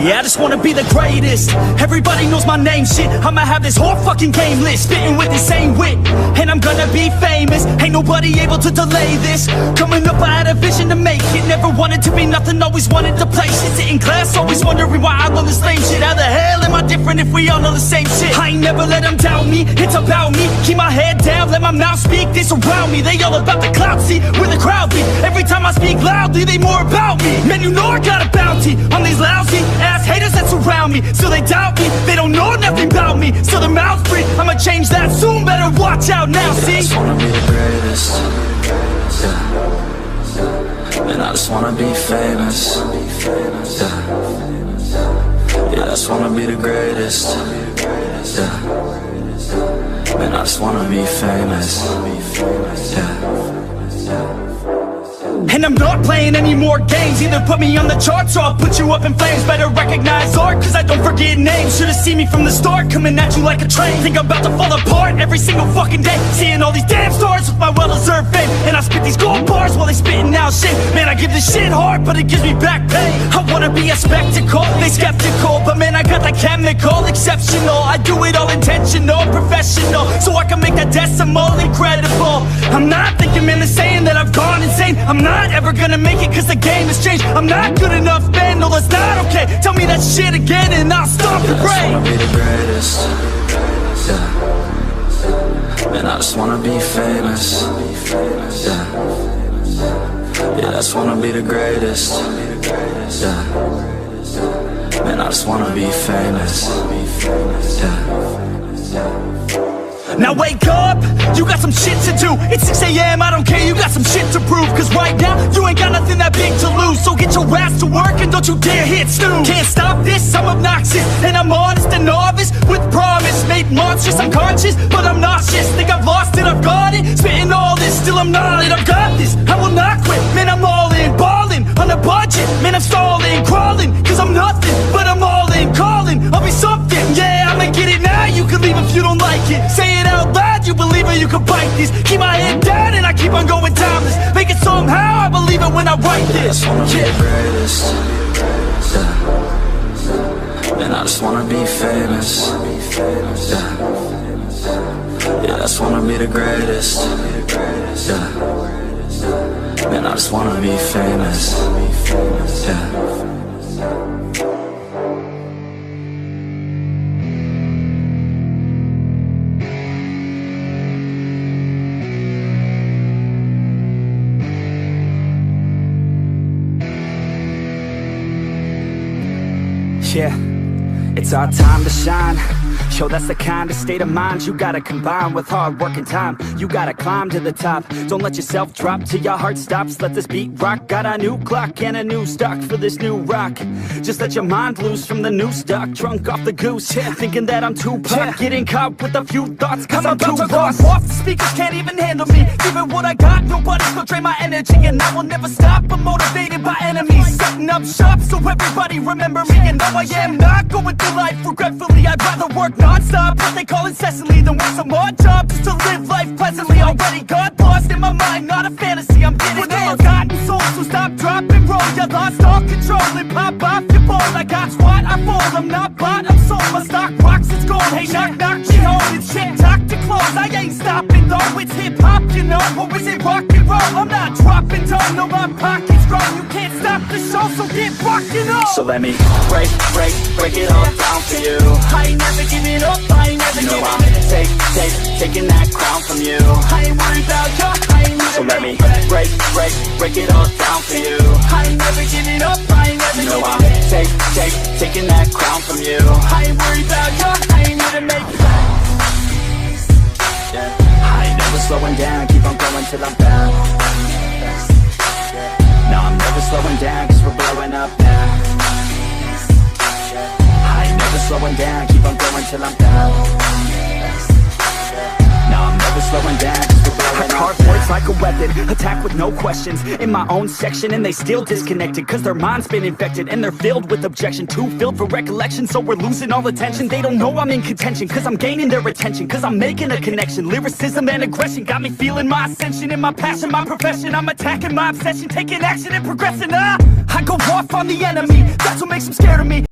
Yeah, I just wanna be the greatest. Everybody knows my name, shit. I'ma have this whole fucking game list, spitting with the same wit, and I'm gonna be famous. Ain't nobody able to delay this. Coming up, I had a vision to make it. Never wanted to be nothing, always wanted to play shit. Sit in class, always wondering why I love this lame shit. How the hell am I different if we all know the same shit? I ain't never let them doubt me, it's about me. Keep my head down, let my mouth speak. They surround me, they all about the clout, see where the crowd be. Every time I speak loudly, they more about me. Man, you know I got a bounty on these lousy ass haters that surround me. Still they doubt me, they don't know nothing about me. Still their mouths free, I'ma change that soon. Better watch out now, see? I just wanna be the greatest, yeah. And I just wanna be famous, yeah. Yeah, I just wanna be the greatest, yeah. Man, I just wanna be famous, yeah. And I'm not playing any more games. Either put me on the charts or I'll put you up in flames. Better recognize art, cause I don't forget names. Should've seen me from the start, coming at you like a train. Think I'm about to fall apart every single fucking day. Seeing all these damn stars with my well-deserved fame. And I spit these gold bars while they spitting out shit. Man, I give this shit hard, but it gives me back pain. I wanna be a spectacle, they skeptical, but man, I got that chemical, exceptional. I do it all intentional, professional, so I can make that decimal incredible. I'm not thinking, man, they're saying that I've gone insane. I'm not ever gonna make it cause the game has changed. I'm not good enough, man, no that's not okay. Tell me that shit again and I'll stop your brain. I just wanna be the greatest, yeah. Man, I just wanna be famous, yeah. Yeah, I just wanna be the greatest, yeah. Man, I just wanna be famous, yeah. Now wake up, you got some shit to do. It's 6 AM, I don't care, you got some shit to prove. Cause right now, you ain't got nothing that big to lose. So get your ass to work and don't you dare hit snooze. Can't stop this, I'm obnoxious, and I'm honest and novice. With promise, made monstrous, I'm conscious, but I'm nauseous. Think I've lost it, I've got it. Spitting all this, still I'm not it, I've got this. I will not quit, man, I'm all in. Ballin', on a budget, man, I'm stalling. Crawling, cause I'm nothing, but I'm all in. Calling, I'll be something, yeah, I'ma get it now. You can leave if you don't like it. Say it out loud, you believe it, you can bite this. Keep my head down and I keep on going timeless. Make it somehow, I believe it when I write this. I just wanna be the greatest, yeah. And I just wanna be famous, yeah. Yeah, I just wanna be the greatest, yeah. Man, I just wanna be famous, yeah. Yeah, it's our time to shine. Yo, that's the kind of state of mind you gotta combine with hard work and time. You gotta climb to the top. Don't let yourself drop till your heart stops. Let this beat rock. Got a new clock and a new stock for this new rock. Just let your mind loose from the new stock. Drunk off the goose, yeah. Thinking that I'm too pop. Yeah. Getting caught with a few thoughts cause I'm too lost. Off the speakers can't even handle me. Giving what I got, nobody's gonna drain my energy. And I will never stop, I'm motivated by enemies. Setting up shop so everybody remember me. And though I am not going through life regretfully, I'd rather work non-stop, what they call incessantly, than work some odd job just to live life pleasantly. Already got lost in my mind, not a fantasy, I'm getting there. Forgotten souls, so stop, drop, and roll. You lost all control and pop off your ball. I got squat, I fall, I'm not bought, I'm sold. My stock rocks, it's gold. Hey, knock, knock, she home. It's shit, talk to close. I ain't stopping though, it's hip-hop, you know. Or is it rock and roll? I'm not dropping down, no, my pocket's grown. You can't stop the show, so get rockin' up. So let me break it all down for you. I ain't never giving up, I ain't never giving up. Taking that crown from you. I ain't worried about you, I ain't never. So let me break it all down for you. I ain't never giving up, I ain't never giving up. Taking that crown from you. I ain't worried about you, I ain't never make it back. Yeah. I ain't never slowing down, keep on going till I'm down. No, I'm never slowing down, cause we're blowing up now. I ain't never slowing down, keep on going till I'm down. No, I'm never slowing down, cause we're blowing up. Hard words like a weapon, attack with no questions. In my own section and they still disconnected, cause their mind's been infected and they're filled with objection. Too filled for recollection, so we're losing all attention. They don't know I'm in contention, cause I'm gaining their attention. Cause I'm making a connection, lyricism and aggression got me feeling my ascension. In my passion, my profession, I'm attacking my obsession. Taking action and progressing, I go off on the enemy, that's what makes them scared of me.